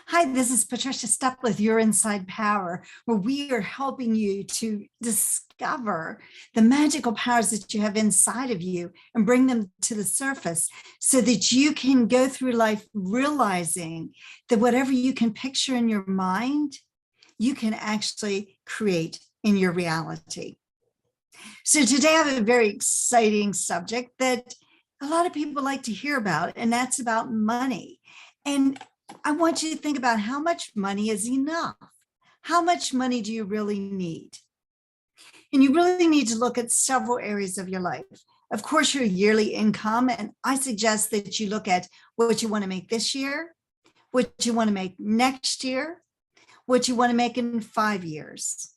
Hi, this is Patricia Stepler with Your Inside Power, where we are helping you to discover the magical powers that you have inside of you and bring them to the surface so that you can go through life realizing that whatever you can picture in your mind, you can actually create in your reality. So today I have a very exciting subject that a lot of people like to hear about, and that's about money. And I want you to think about how much money is enough. How much money do you really need? And you really need to look at several areas of your life. Of course, your yearly income, and I suggest that you look at what you want to make this year, what you want to make next year, what you want to make in 5 years.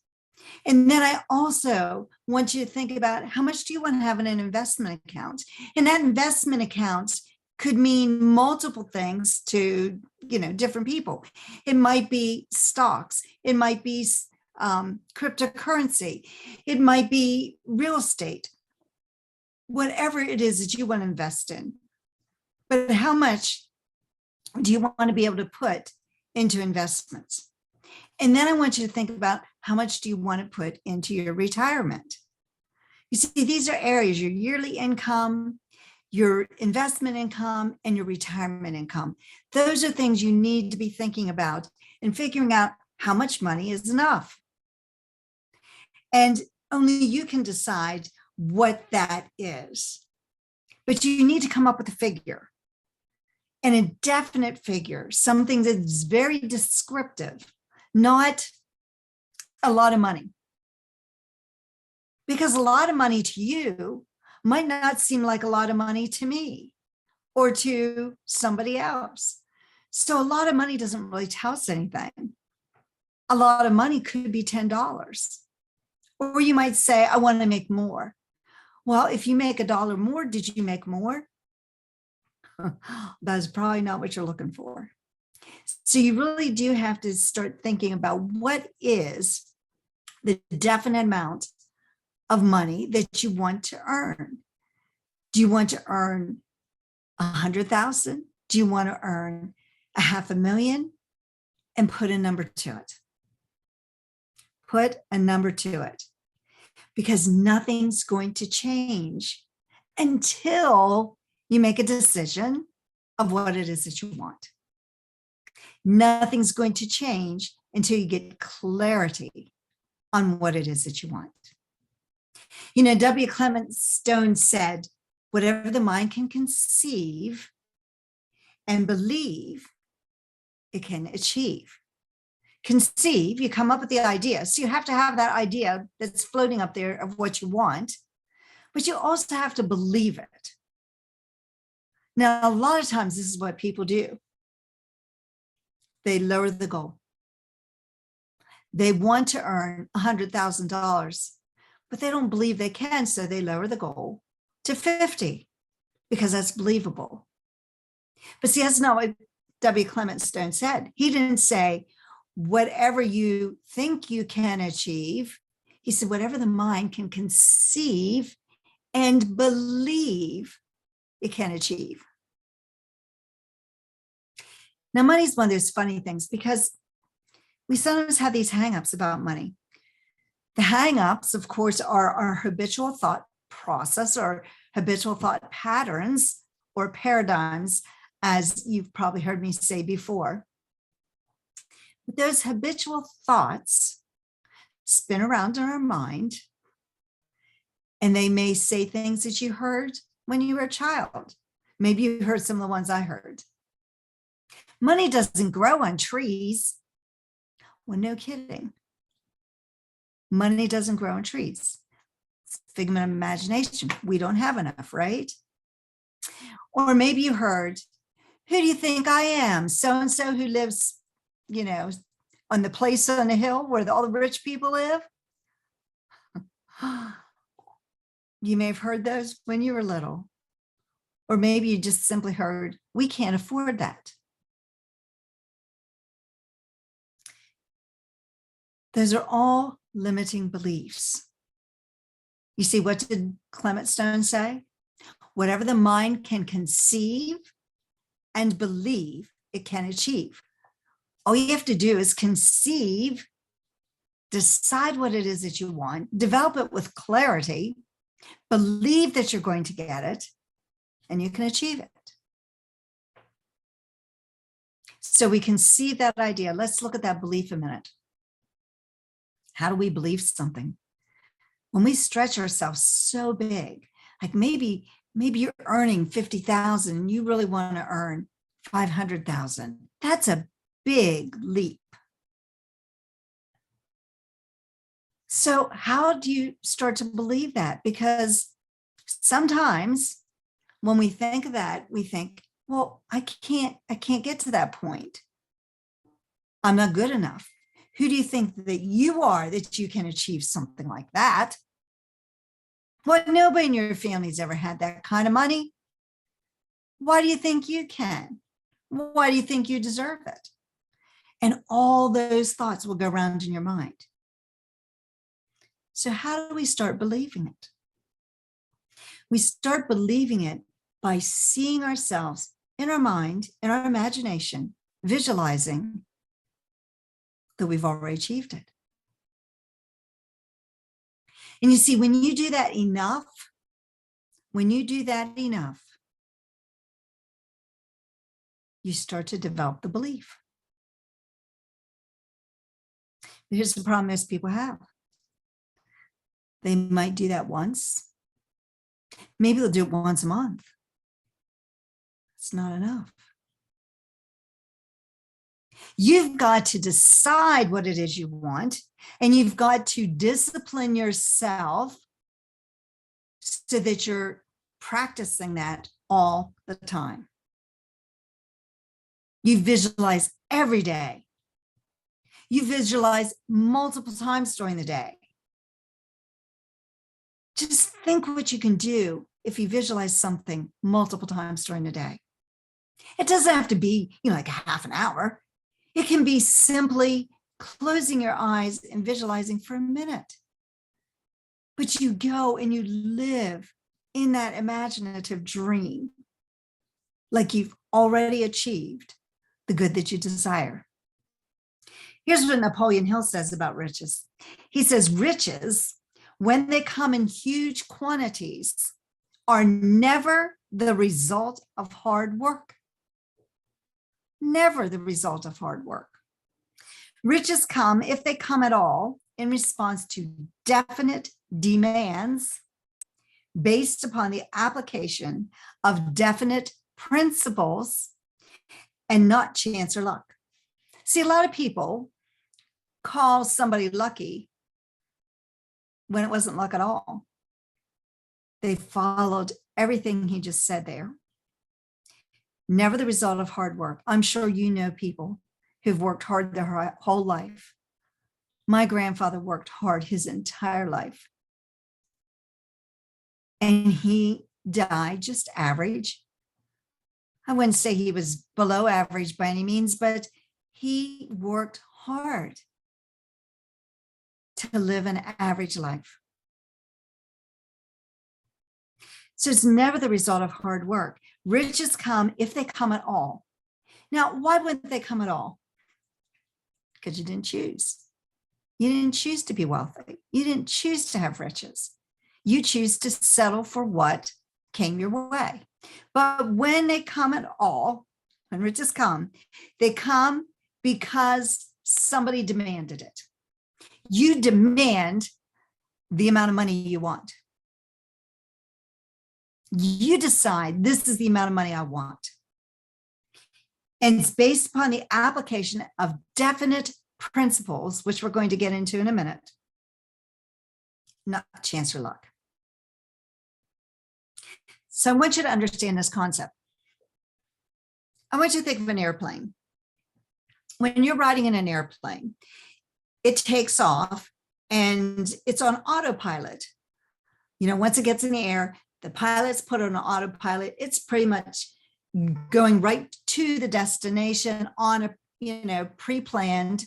And then I also want you to think about how much do you want to have in an investment account? And that investment account could mean multiple things to, different people. It might be stocks. It might be cryptocurrency. It might be real estate, whatever it is that you want to invest in. But how much do you want to be able to put into investments? And then I want you to think about how much do you want to put into your retirement? You see, these are areas, your yearly income, your investment income, and your retirement income. Those are things you need to be thinking about and figuring out how much money is enough. And only you can decide what that is. But you need to come up with a figure, an indefinite figure, something that's very descriptive, not a lot of money. Because a lot of money to you might not seem like a lot of money to me or to somebody else. So a lot of money doesn't really tell us anything. A lot of money could be $10. Or you might say, I want to make more. Well, if you make $1 more, did you make more? That's probably not what you're looking for. So you really do have to start thinking about what is the definite amount of money that you want to earn. Do you want to earn 100,000? Do you want to earn $500,000? And put a number to it. Put a number to it, because nothing's going to change until you make a decision of what it is that you want. Nothing's going to change until you get clarity on what it is that you want. Clement Stone said, whatever the mind can conceive and believe, it can achieve. Conceive, you come up with the idea. So you have to have that idea that's floating up there of what you want, but you also have to believe it. Now, a lot of times this is what people do. They lower the goal. They want to earn $100,000, but they don't believe they can, so they lower the goal to 50 because that's believable. But see, that's not what Clement Stone said. He didn't say, whatever you think you can achieve. He said, whatever the mind can conceive and believe it can achieve. Now, money is one of those funny things because we sometimes have these hangups about money. The hangups, of course, are our habitual thought process or habitual thought patterns or paradigms, as you've probably heard me say before. But those habitual thoughts spin around in our mind, and they may say things that you heard when you were a child. Maybe you heard some of the ones I heard. Money doesn't grow on trees. Well, no kidding. Money doesn't grow on trees. It's a figment of imagination. We don't have enough, right? Or maybe you heard, who do you think I am? So-and-so who lives, on the place on the hill where all the rich people live. You may have heard those when you were little. Or maybe you just simply heard, we can't afford that. Those are all limiting beliefs. You see, what did Clement Stone say? Whatever the mind can conceive and believe, it can achieve. All you have to do is conceive, decide what it is that you want, develop it with clarity, believe that you're going to get it, and you can achieve it. So we conceive that idea. Let's look at that belief a minute. How do we believe something? When we stretch ourselves so big, like maybe you're earning 50,000 and you really want to earn 500,000. That's a big leap. So how do you start to believe that? Because sometimes when we think of that, we think, well, I can't get to that point. I'm not good enough. Who do you think that you are that you can achieve something like that? Well, nobody in your family's ever had that kind of money. Why do you think you can? Why do you think you deserve it? And all those thoughts will go around in your mind. So how do we start believing it? We start believing it by seeing ourselves in our mind, in our imagination, visualizing that we've already achieved it. And you see, when you do that enough, you start to develop the belief. Here's the problem most people have. They might do that once. Maybe they'll do it once a month. It's not enough. You've got to decide what it is you want, and you've got to discipline yourself so that you're practicing that all the time. You visualize every day. You visualize multiple times during the day. Just think what you can do if you visualize something multiple times during the day. It doesn't have to be, like a half an hour. It can be simply closing your eyes and visualizing for a minute. But you go and you live in that imaginative dream, like you've already achieved the good that you desire. Here's what Napoleon Hill says about riches. He says, riches, when they come in huge quantities, are never the result of hard work. Never the result of hard work. Riches come, if they come at all, in response to definite demands based upon the application of definite principles and not chance or luck. See, a lot of people call somebody lucky when it wasn't luck at all. They followed everything he just said there. Never the result of hard work. I'm sure you know people who've worked hard their whole life. My grandfather worked hard his entire life. And he died just average. I wouldn't say he was below average by any means, but he worked hard to live an average life. So it's never the result of hard work. Riches come if they come at all. Now, why wouldn't they come at all? Because you didn't choose. You didn't choose to be wealthy. You didn't choose to have riches. You choose to settle for what came your way. But when they come at all, when riches come, they come because somebody demanded it. You demand the amount of money you want. You decide this is the amount of money I want. And it's based upon the application of definite principles, which we're going to get into in a minute, not chance or luck. So I want you to understand this concept. I want you to think of an airplane. When you're riding in an airplane, it takes off and it's on autopilot. Once it gets in the air, the pilots put it on autopilot. It's pretty much going right to the destination on a pre-planned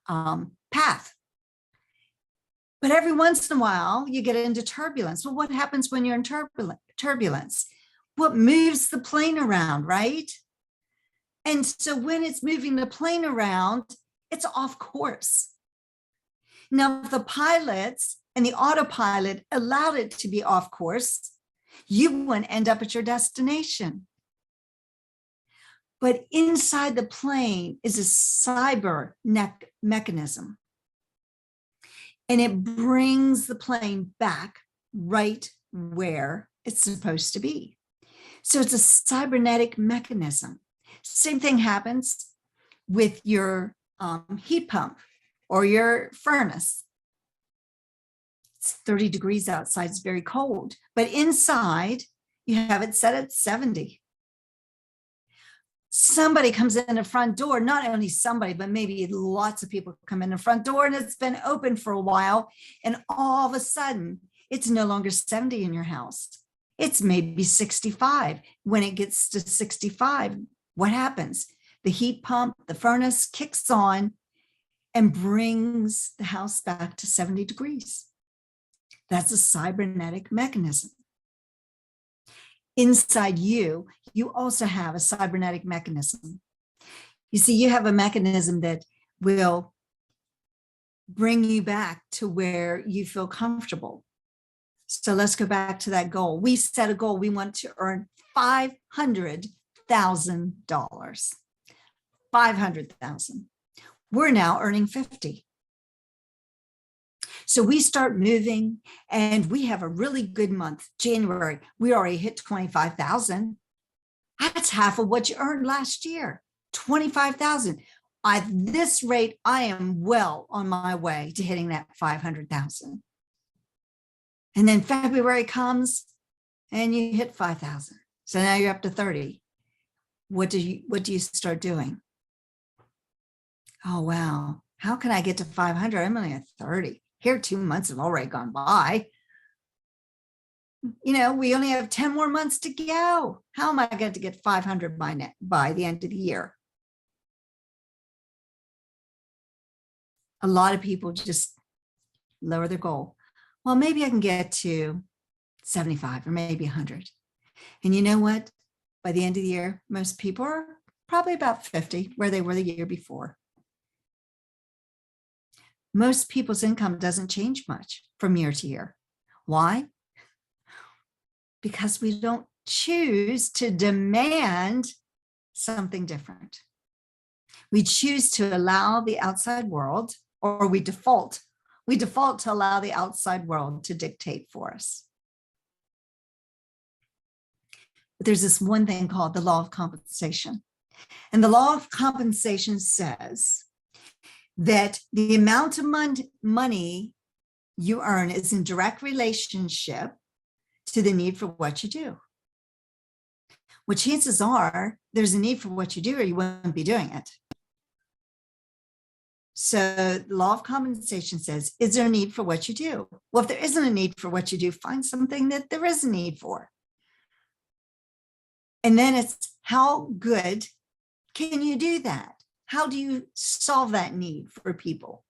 path. But every once in a while, you get into turbulence. Well, what happens when you're in turbulence? What moves the plane around, right? And so when it's moving the plane around, it's off course. Now, if the pilots and the autopilot allowed it to be off course, you wouldn't end up at your destination. But inside the plane is a cybernetic mechanism. And it brings the plane back right where it's supposed to be. So it's a cybernetic mechanism. Same thing happens with your heat pump or your furnace. It's 30 degrees outside, it's very cold, but inside you have it set at 70. Somebody comes in the front door, not only somebody, but maybe lots of people come in the front door and it's been open for a while. And all of a sudden, it's no longer 70 in your house. It's maybe 65. When it gets to 65, what happens? The heat pump, the furnace kicks on and brings the house back to 70 degrees. That's a cybernetic mechanism. Inside you, you also have a cybernetic mechanism. You see, you have a mechanism that will bring you back to where you feel comfortable. So let's go back to that goal. We set a goal. We want to earn $500,000. $500,000. We're now earning 50. So we start moving and we have a really good month. January, we already hit 25,000. That's half of what you earned last year, 25,000. At this rate, I am well on my way to hitting that 500,000. And then February comes and you hit 5,000. So now you're up to 30. What do you start doing? Oh, wow. How can I get to 500? I'm only at 30. Here, 2 months have already gone by. You know, we only have 10 more months to go. How am I going to get 500 by the end of the year? A lot of people just lower their goal. Well, maybe I can get to 75 or maybe 100. And you know what? By the end of the year, most people are probably about 50 where they were the year before. Most people's income doesn't change much from year to year. Why? Because we don't choose to demand something different. We choose to allow the outside world, or we default to allow the outside world to dictate for us. But there's this one thing called the law of compensation. And the law of compensation says that the amount of money you earn is in direct relationship to the need for what you do. Well, chances are there's a need for what you do or you wouldn't be doing it. So the law of compensation says, is there a need for what you do? Well, if there isn't a need for what you do, find something that there is a need for. And then it's how good can you do that? How do you solve that need for people?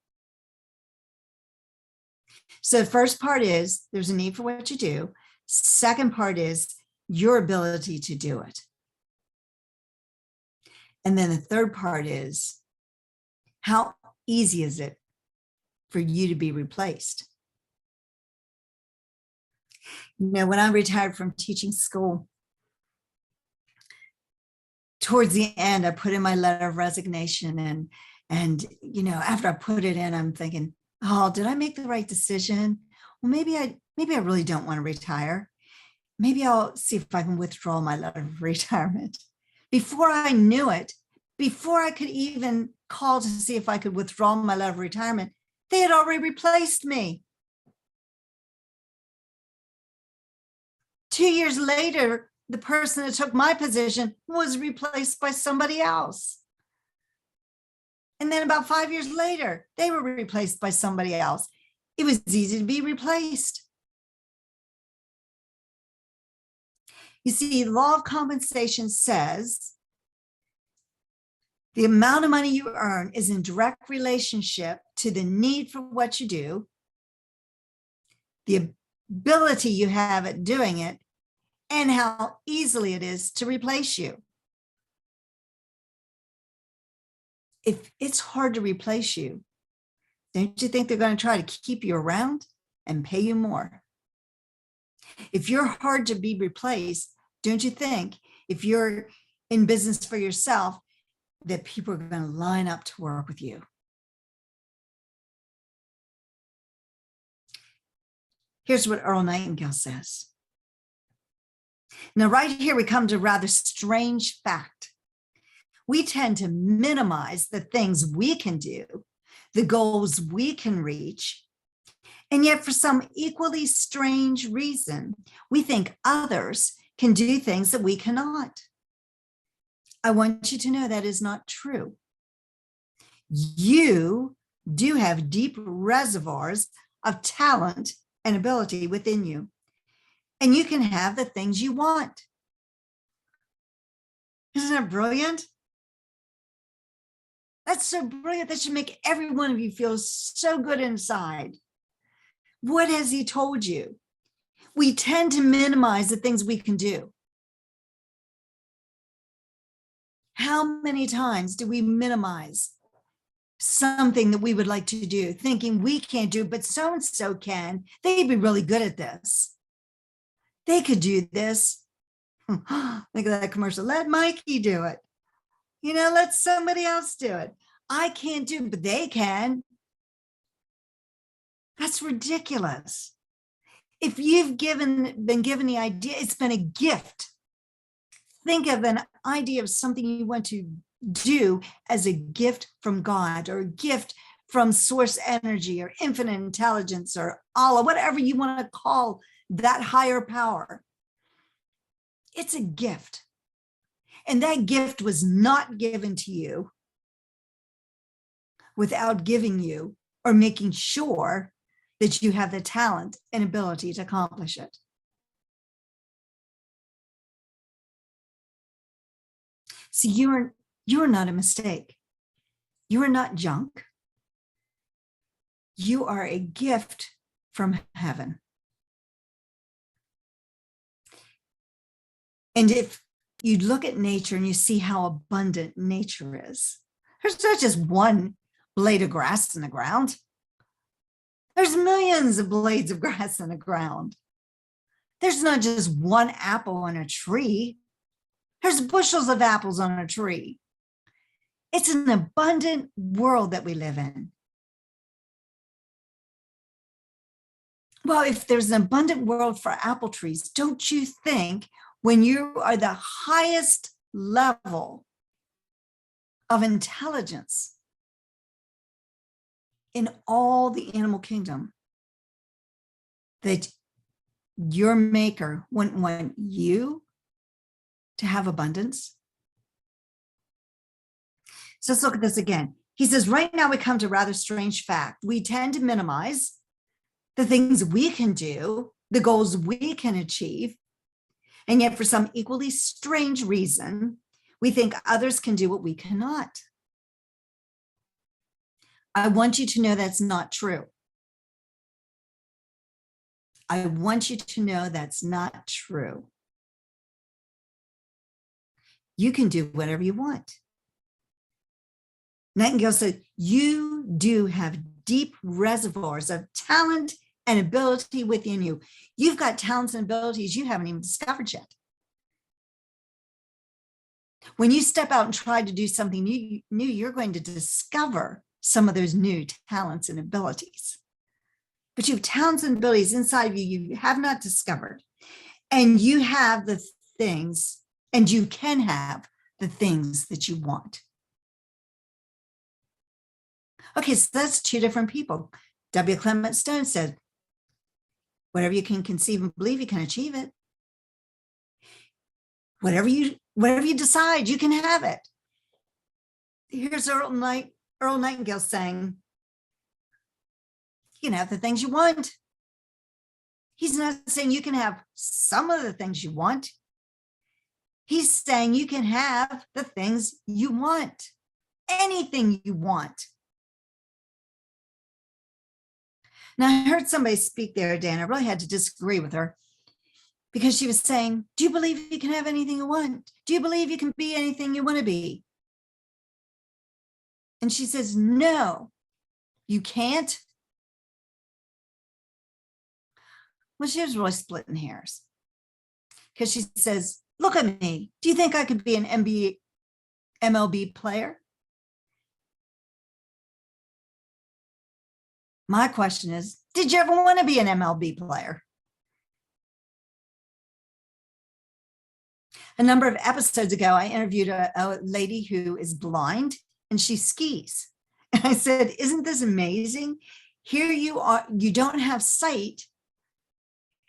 So the first part is there's a need for what you do. Second part is your ability to do it. And then the third part is how easy is it for you to be replaced? You know, when I retired from teaching school, towards the end, I put in my letter of resignation and you know, after I put it in, I'm thinking, oh, did I make the right decision? Well, maybe I really don't want to retire. Maybe I'll see if I can withdraw my letter of retirement. Before I knew it, before I could even call to see if I could withdraw my letter of retirement, they had already replaced me. 2 years later, the person that took my position was replaced by somebody else. And then about 5 years later, they were replaced by somebody else. It was easy to be replaced. You see, the law of compensation says the amount of money you earn is in direct relationship to the need for what you do, the ability you have at doing it, and how easily it is to replace you. If it's hard to replace you, don't you think they're going to try to keep you around and pay you more? If you're hard to be replaced, don't you think if you're in business for yourself, that people are going to line up to work with you? Here's what Earl Nightingale says. Now, right here, we come to a rather strange fact. We tend to minimize the things we can do, the goals we can reach, and yet for some equally strange reason, we think others can do things that we cannot. I want you to know that is not true. You do have deep reservoirs of talent and ability within you, and you can have the things you want. Isn't that brilliant? That's so brilliant. That should make every one of you feel so good inside. What has he told you? We tend to minimize the things we can do. How many times do we minimize something that we would like to do, thinking we can't do, but so-and-so can? They'd be really good at this. They could do this. Look at that commercial. Let Mikey do it. Let somebody else do it. I can't do it, but they can. That's ridiculous. If you've been given the idea, it's been a gift. Think of an idea of something you want to do as a gift from God, or a gift from source energy, or infinite intelligence, or Allah, whatever you want to call that higher power. It's a gift. And that gift was not given to you without giving you or making sure that you have the talent and ability to accomplish it. See, you're not a mistake. You are not junk. You are a gift from heaven. And if you look at nature and you see how abundant nature is, there's not just one blade of grass in the ground. There's millions of blades of grass in the ground. There's not just one apple on a tree. There's bushels of apples on a tree. It's an abundant world that we live in. Well, if there's an abundant world for apple trees, don't you think when you are the highest level of intelligence in all the animal kingdom, that your maker wouldn't want you to have abundance? So let's look at this again. He says, right now we come to a rather strange fact. We tend to minimize the things we can do, the goals we can achieve, and yet for some equally strange reason, we think others can do what we cannot. I want you to know that's not true. I want you to know that's not true. You can do whatever you want. Nightingale said, you do have deep reservoirs of talent and ability within you. You've got talents and abilities you haven't even discovered yet. When you step out and try to do something new, you're going to discover some of those new talents and abilities. But you have talents and abilities inside of you have not discovered. And you have the things, and you can have the things that you want. Okay, so that's two different people. W. Clement Stone said, whatever you can conceive and believe, you can achieve it. Whatever you decide, you can have it. Here's Earl Nightingale saying, you can have the things you want. He's not saying you can have some of the things you want. He's saying you can have the things you want, anything you want. Now, I heard somebody speak the other day, and I really had to disagree with her, because she was saying, do you believe you can have anything you want? Do you believe you can be anything you want to be? And she says, no, you can't. Well, she was really splitting hairs because she says, look at me. Do you think I could be an MLB player? My question is, did you ever want to be an MLB player? A number of episodes ago, I interviewed a lady who is blind and she skis. And I said, isn't this amazing? Here you are, you don't have sight,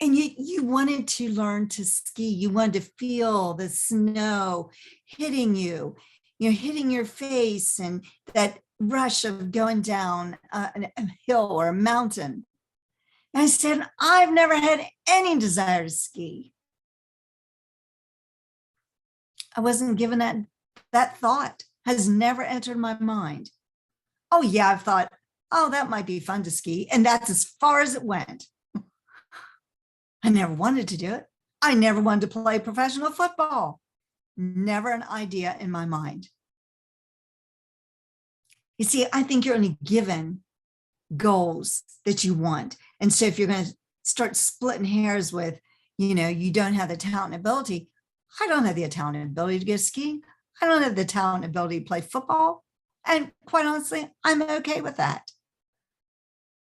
and you wanted to learn to ski. You wanted to feel the snow hitting you, hitting your face, and that rush of going down a hill or a mountain. And I said, I've never had any desire to ski. I wasn't given that thought, has never entered my mind. Oh yeah, I've thought, oh, that might be fun to ski. And that's as far as it went. I never wanted to do it. I never wanted to play professional football. Never an idea in my mind. You see, I think you're only given goals that you want. And so if you're going to start splitting hairs with, you don't have the talent and ability. I don't have the talent and ability to go skiing. I don't have the talent and ability to play football. And quite honestly, I'm okay with that.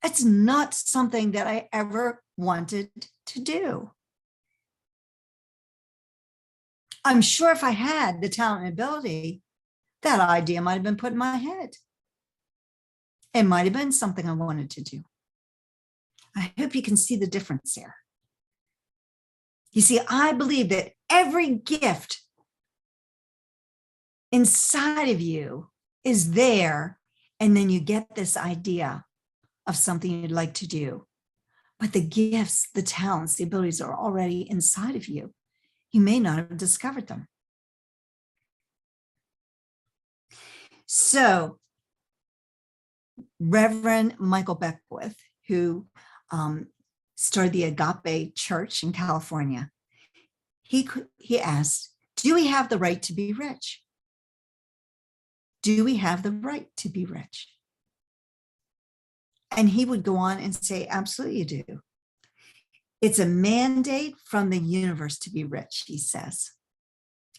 It's not something that I ever wanted to do. I'm sure if I had the talent and ability, that idea might have been put in my head. It might have been something I wanted to do. I hope you can see the difference there. You see, I believe that every gift inside of you is there, and then you get this idea of something you'd like to do. But the gifts, the talents, the abilities are already inside of you. You may not have discovered them. So, Reverend Michael Beckwith, who started the Agape Church in California, he asked, do we have the right to be rich? Do we have the right to be rich? And he would go on and say, absolutely you do. It's a mandate from the universe to be rich, he says.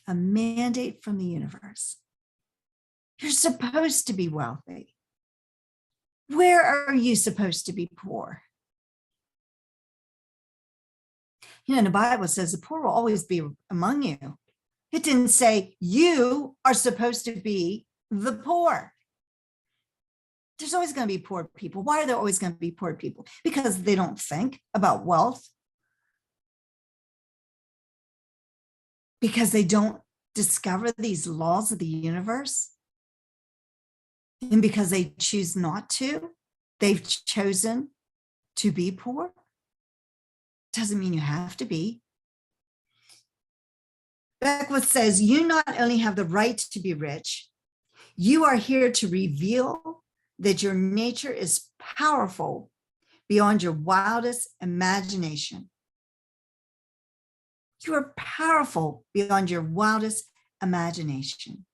A mandate from the universe. You're supposed to be wealthy. Where are you supposed to be poor? The Bible says the poor will always be among you. It didn't say you are supposed to be the poor. There's always going to be poor people. Why are there always going to be poor people? Because they don't think about wealth. Because they don't discover these laws of the universe. And because they choose not to, they've chosen to be poor. Doesn't mean you have to be. Beckwith says, you not only have the right to be rich, you are here to reveal that your nature is powerful beyond your wildest imagination. You are powerful beyond your wildest imagination.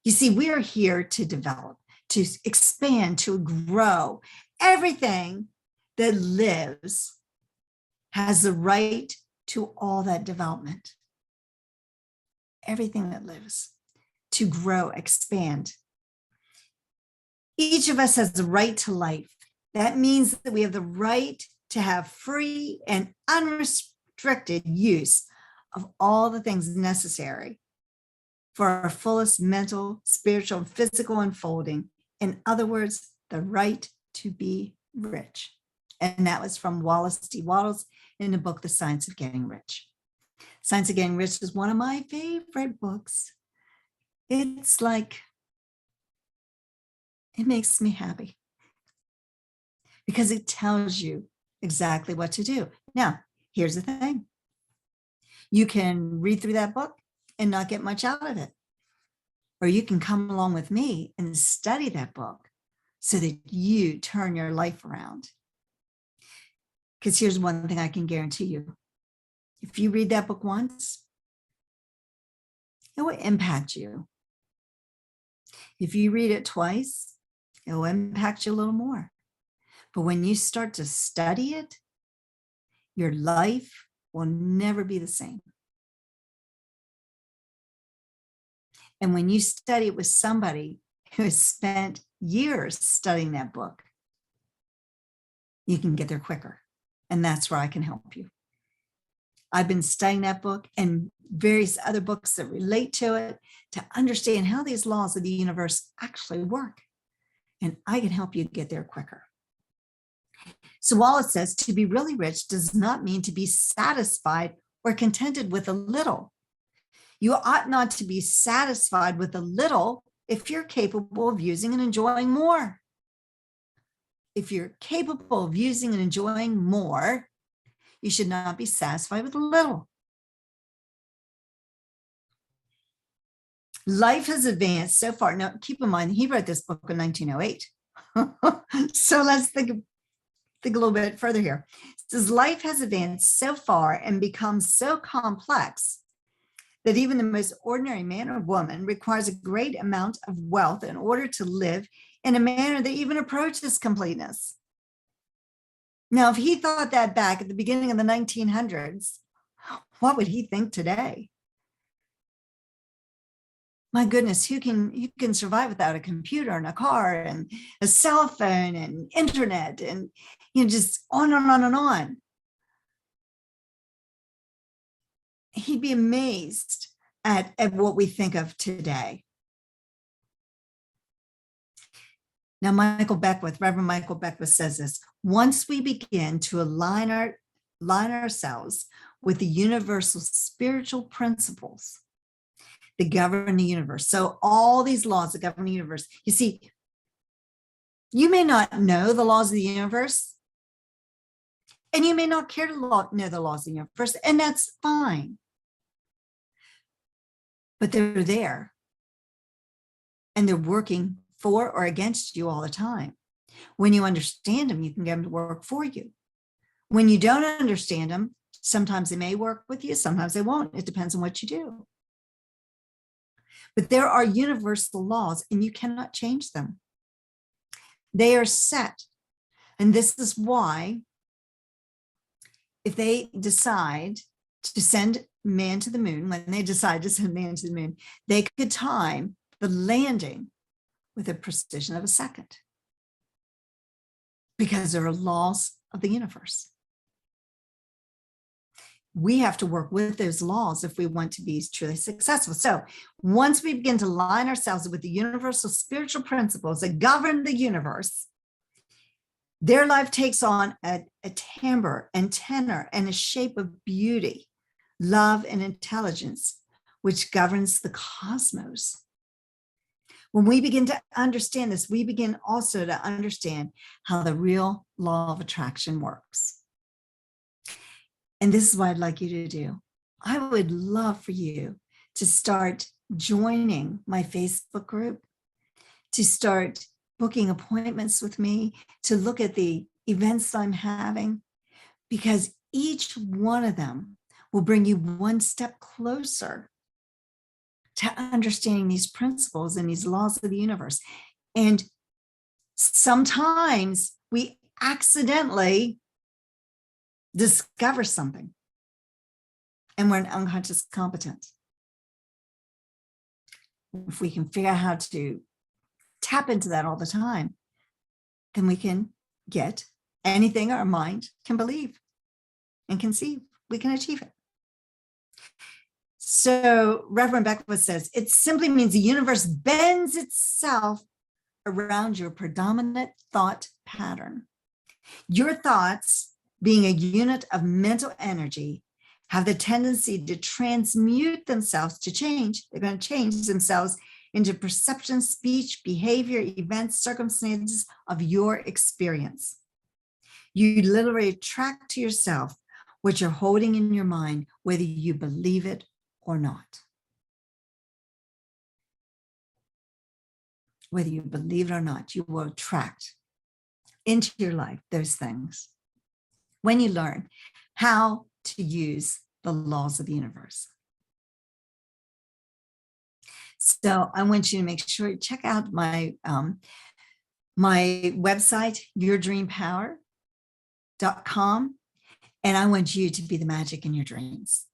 You see, we are here to develop, to expand, to grow. Everything that lives has the right to all that development. Everything that lives, to grow, expand. Each of us has the right to life. That means that we have the right to have free and unrestricted use of all the things necessary for our fullest mental, spiritual, and physical unfolding. In other words, the right to be rich. And that was from Wallace D. Wattles in the book, The Science of Getting Rich. Science of Getting Rich is one of my favorite books. It's like, it makes me happy because it tells you exactly what to do. Now, here's the thing. You can read through that book and not get much out of it. Or you can come along with me and study that book so that you turn your life around. Because here's one thing I can guarantee you. If you read that book once, it will impact you. If you read it twice, it will impact you a little more. But when you start to study it, your life will never be the same. And when you study it with somebody who has spent years studying that book, you can get there quicker. And that's where I can help you. I've been studying that book and various other books that relate to it to understand how these laws of the universe actually work. And I can help you get there quicker. So Wallace says, to be really rich does not mean to be satisfied or contented with a little. You ought not to be satisfied with a little if you're capable of using and enjoying more. If you're capable of using and enjoying more, you should not be satisfied with a little. Life has advanced so far. Now, keep in mind, he wrote this book in 1908. So let's think a little bit further here. It says, life has advanced so far and become so complex that even the most ordinary man or woman requires a great amount of wealth in order to live in a manner that even approaches completeness. Now, if he thought that back at the beginning of the 1900s, what would he think today? My goodness, who can survive without a computer and a car and a cell phone and internet and just on and on and on? He'd be amazed at what we think of today. Now, Reverend Michael Beckwith says this: once we begin to align ourselves with the universal spiritual principles that govern the universe. So all these laws that govern the universe, you see, you may not know the laws of the universe, and you may not care to know the laws of the universe, and that's fine. But they're there, and they're working for or against you all the time. When you understand them, you can get them to work for you. When you don't understand them, sometimes they may work with you, sometimes they won't. It depends on what you do. But there are universal laws, and you cannot change them. They are set. And this is why, if they decide to send man to the moon, when they decide to send man to the moon, they could time the landing with a precision of a second, because there are laws of the universe. We have to work with those laws if we want to be truly successful. So once we begin to align ourselves with the universal spiritual principles that govern the universe, their life takes on a timbre and tenor and a shape of beauty, love, and intelligence, which governs the cosmos. When we begin to understand this, we begin also to understand how the real law of attraction works. And this is what I'd like you to do. I would love for you to start joining my Facebook group, to start booking appointments with me, to look at the events I'm having, because each one of them will bring you one step closer to understanding these principles and these laws of the universe. And sometimes we accidentally discover something and we're an unconscious competent. If we can figure out how to tap into that all the time, then we can get anything our mind can believe and conceive. We can achieve it. So Reverend Beckwith says, it simply means the universe bends itself around your predominant thought pattern. Your thoughts, being a unit of mental energy, have the tendency to transmute themselves, to change. They're going to change themselves into perception, speech, behavior, events, circumstances of your experience. You literally attract to yourself what you're holding in your mind, whether you believe it or not. Whether you believe it or not, you will attract into your life those things when you learn how to use the laws of the universe. So I want you to make sure you check out my website, yourdreampower.com. And I want you to be the magic in your dreams.